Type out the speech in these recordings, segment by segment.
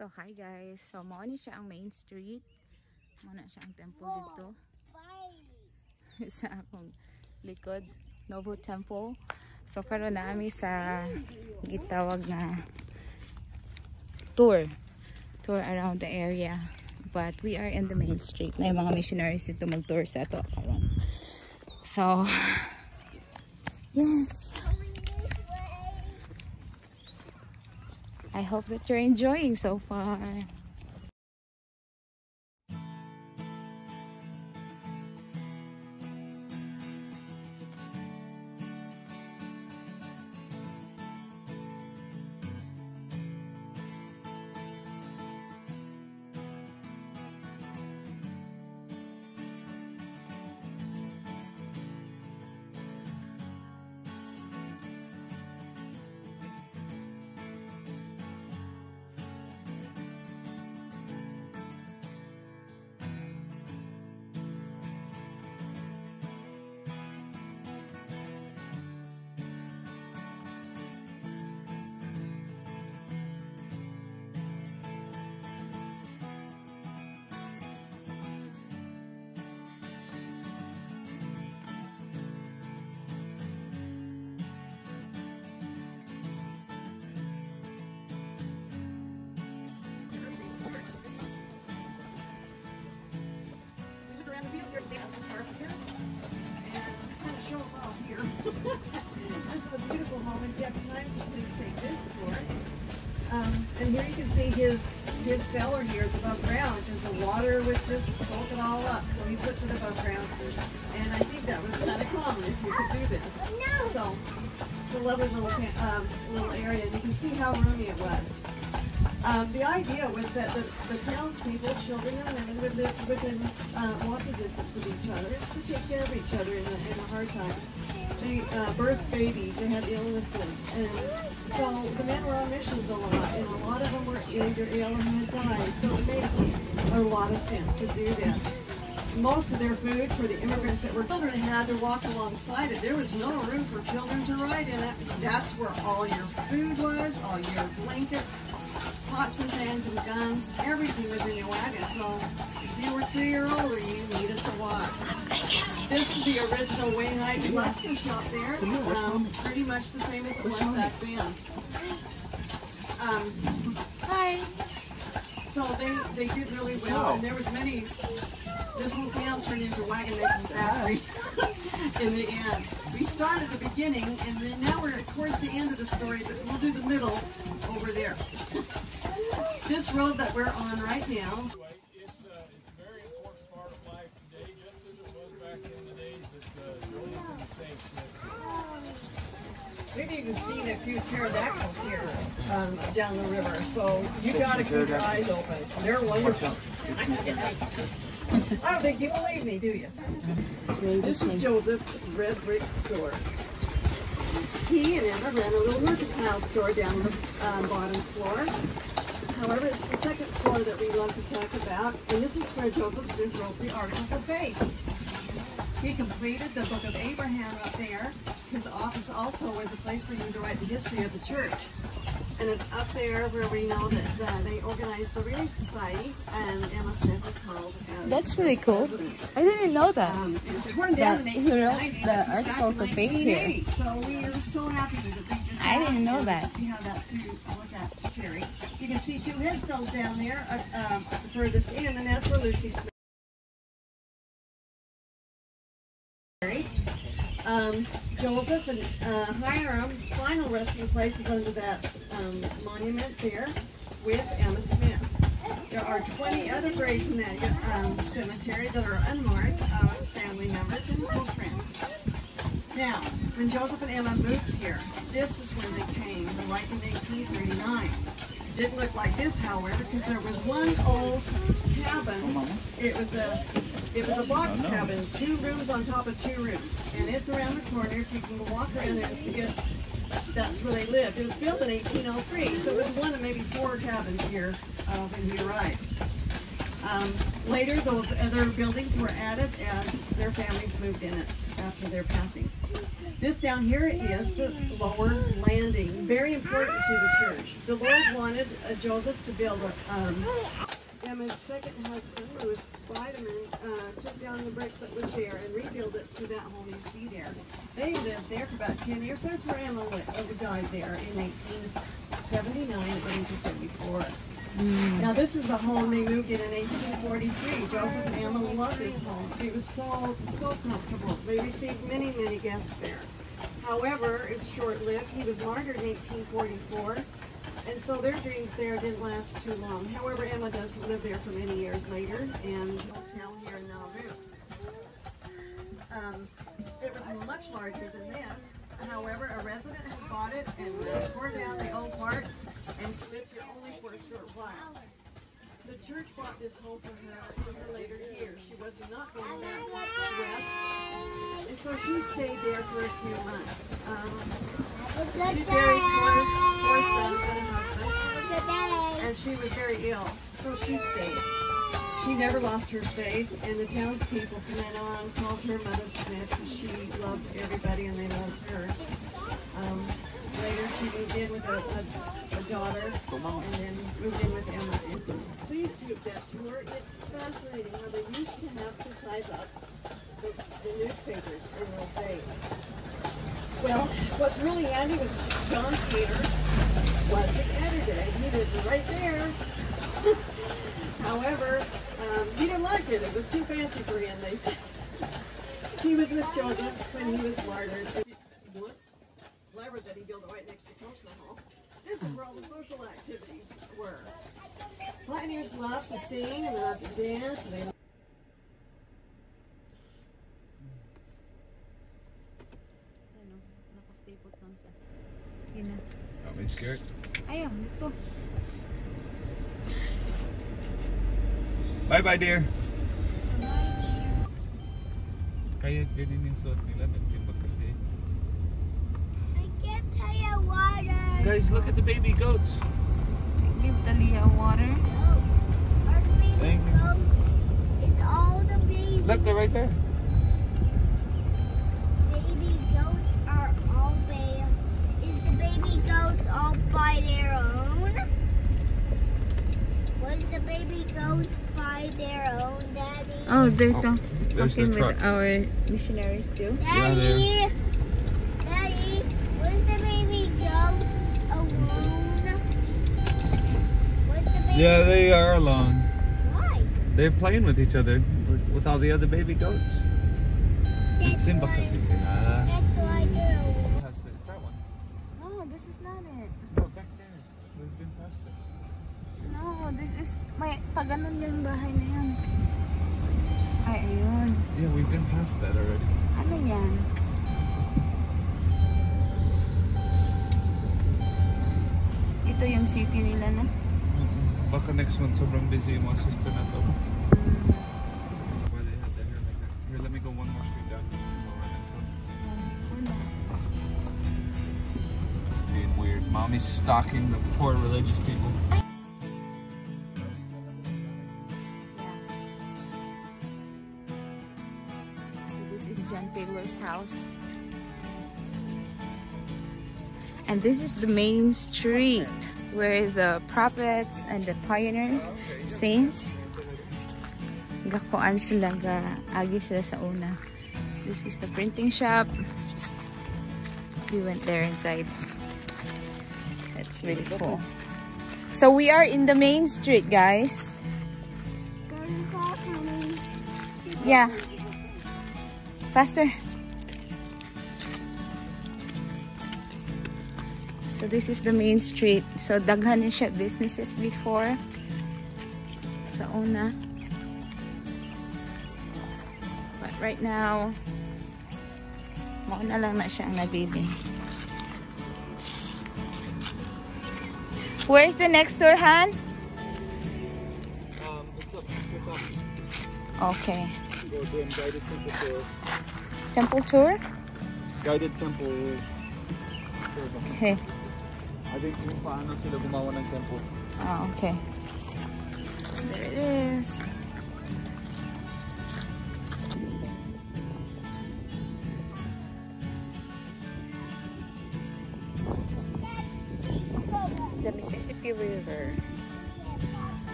So hi guys, so mao ni siya ang main street. Mao na siya ang temple dito. Sa akong likod, Nauvoo Temple. So karon na kami sa gitawag na tour around the area. But we are in the main street. Na yung mga missionaries dito mag-tour sa ato. So yes. I hope that you're enjoying so far. This is a beautiful home, and if you have time to please take this tour. And here you can see his cellar here is above ground because the water would just soak it all up. So he puts it above ground, and I think that was kind of common if you could do this. So it's a lovely little area, and you can see how roomy it was. The idea was that the townspeople, children and women, would live within walking distance of each other to take care of each other in the hard times. They birthed babies, they had illnesses, and so the men were on missions a lot, and a lot of them were either ill or had died, so it made a lot of sense to do this. Most of their food for the immigrants that were children had to walk alongside it. There was no room for children to ride in it. That's where all your food was, all your blankets, pots and pans and guns, everything was in your wagon. So if you were 3 or older, you needed to walk. This is the original Wayhide Glasgow shop there. Pretty much the same as it was back then. Hi. So they did really well, and there was many. This whole town turned into a wagon making factory in the end. We started at the beginning, and then now we're towards the end of the story, but we'll do the middle over there. This road that we're on right now. It's a very important part of life today, just as it was back in the days that Joseph and the saints lived. We've even seen a few pterodactyls here down the river, so you got to keep your eyes open. They're wonderful. I don't think you believe me, do you? This is Joseph's red brick store. He and Emma ran a little mercantile store down the bottom floor. However, it's the second floor that we love to talk about, and this is where Joseph Smith wrote the Articles of Faith. He completed the Book of Abraham up there. His office also was a place for him to write the history of the church. And it's up there where we know that they organized the Relief Society, and Emma Smith was called as That's really cool. I didn't know that. it was torn down in 1890. The Articles of Faith here. So we are so happy that they did that. I didn't know that. We have that to look at, to Terry. You can see 2 headstones down there at the furthest end, and that's where Lucy Smith. Joseph and Hiram's final resting place is under that monument there with Emma Smith. There are 20 other graves in that cemetery that are unmarked, family members and close friends. Now, when Joseph and Emma moved here, this is where they came, like in 1839. It didn't look like this, however, because there was one old cabin. It was a box cabin, 2 rooms on top of 2 rooms, and it's around the corner. If you can walk around there and see it, that's where they lived. It was built in 1803, so it was one of maybe 4 cabins here when he arrived. Later, those other buildings were added as their families moved in it. after their passing. This down here is the lower landing, very important to the church. The Lord wanted Joseph to build Emma's second husband, who was Vitamin, took down the bricks that was there and rebuilt it to that home you see there. They lived there for about 10 years. That's where Emma died there in 1879 at the age of 74. Now this is the home they moved in 1843. Joseph and Emma loved this home. It was so comfortable. They received many guests there. However, it's short-lived. He was martyred in 1844, and so their dreams there didn't last too long. However, Emma does live there for many years later, and hotel here in Nauvoo. It was much larger than this. However, a resident has bought it and tore down the old part and lived here only for a short while. The church bought this home for her in her later years. She was not going back west, and so she stayed there for a few months. She buried four sons and a husband, and she was very ill, so she stayed. She never lost her faith, and the townspeople from then on called her Mother Smith because she loved everybody and they loved her. Later she moved in with a daughter and then moved in with Emma. Please do that tour. It's fascinating how they used to have to type up the newspapers in those days. Well, what's really handy was John Peter was the editor, and he was right there. However, he didn't like it. It was too fancy for him, they said. He was with Joseph when he was martyred. What? Clever that he built it right next to Coastal Hall. This is where all the social activities were. Pioneers love to sing and they love to dance. And they Are we scared? Ayaw, let's go. Bye-bye, dear. Kaya ganyan yung suot nila, nagsimba kasi. I give Taya water. Guys, look at the baby goats. Give Talia water. Oh, our baby Thank you. goat is all the baby. Look, they're right there. Baby goats are all by. Is the baby goats all by their own? Was the baby goats by their own, Daddy? Oh, they're there's talking the truck. with our missionaries too. Daddy, Daddy, was the baby goats alone? Was the baby? Yeah, they are alone. Why? They're playing with each other, with all the other baby goats. That's Nagsimba why- kasi sila. That's what I do. It's that one. No, this is not it. No, back there. We've been past it. No, this is may paganon yung bahay na yan. Ay, ayun. Yeah, we've been past that already. Ano yan? Ito yung city nila na. Baka next one sobrang busy yung mga sister na to. Why they have that here like that? Here, let me go one more street down. Being weird. Mommy's stalking the poor religious people. This is John Taylor's house. And this is the main street where the prophets and the pioneer saints gakuan sila agi sila sa una. This is the printing shop. We went there inside. It's really cool. So we are in the main street, guys. Yeah. Faster. So this is the main street. So daghan na siya businesses before. Sa una. But right now, mauna lang na siya ang nabili. Where's the next store, Han? Okay. Go doing guided temple tour. Temple tour? Guided temple. Okay. I think kung paano sila gumawa ng temple. Oh, okay. There it is.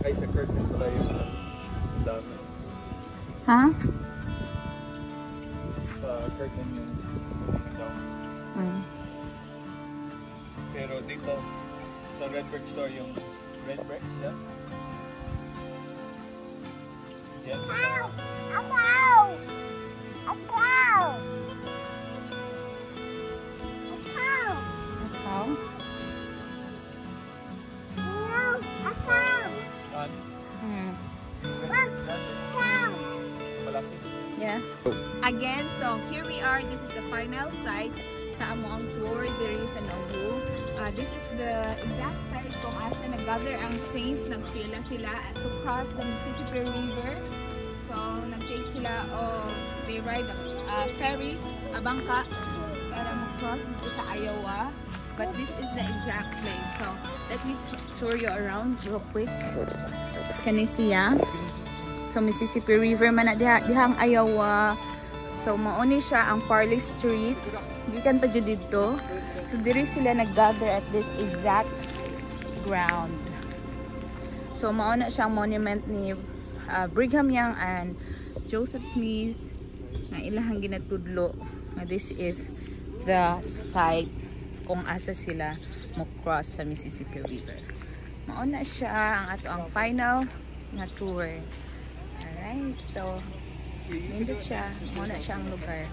Ay, sa curtain pala yung dami. Ha? Sa curtain yung down. Pero dito, sa red brick store yung red brick, yeah? Yan. Ikaw? Saan? Malaki. Yeah. Again, so here we are. This is the final site sa among tour. There is a Nauvoo. This is the exact site kung asa nag-gather ang saints. Nagpila sila to cross the Mississippi River. So, nag-take sila they ride a ferry, a bangka, para mag-cross dito sa Iowa. But this is the exact place. So, let me tour you around real quick. Kani siya. So, Mississippi River man na dihang Iowa. So, mauni siya ang Parley Street. Gikan pa dito. So, diri sila nag-gather at this exact ground. So, mauna siyang monument ni Brigham Young and Joseph Smith na ilahang ginatudlo. This is the site kung asa sila mo cross sa Mississippi River. Mauna siya ang ato ang final na tour. Alright, so nindot siya. Mauna siya ang lugar.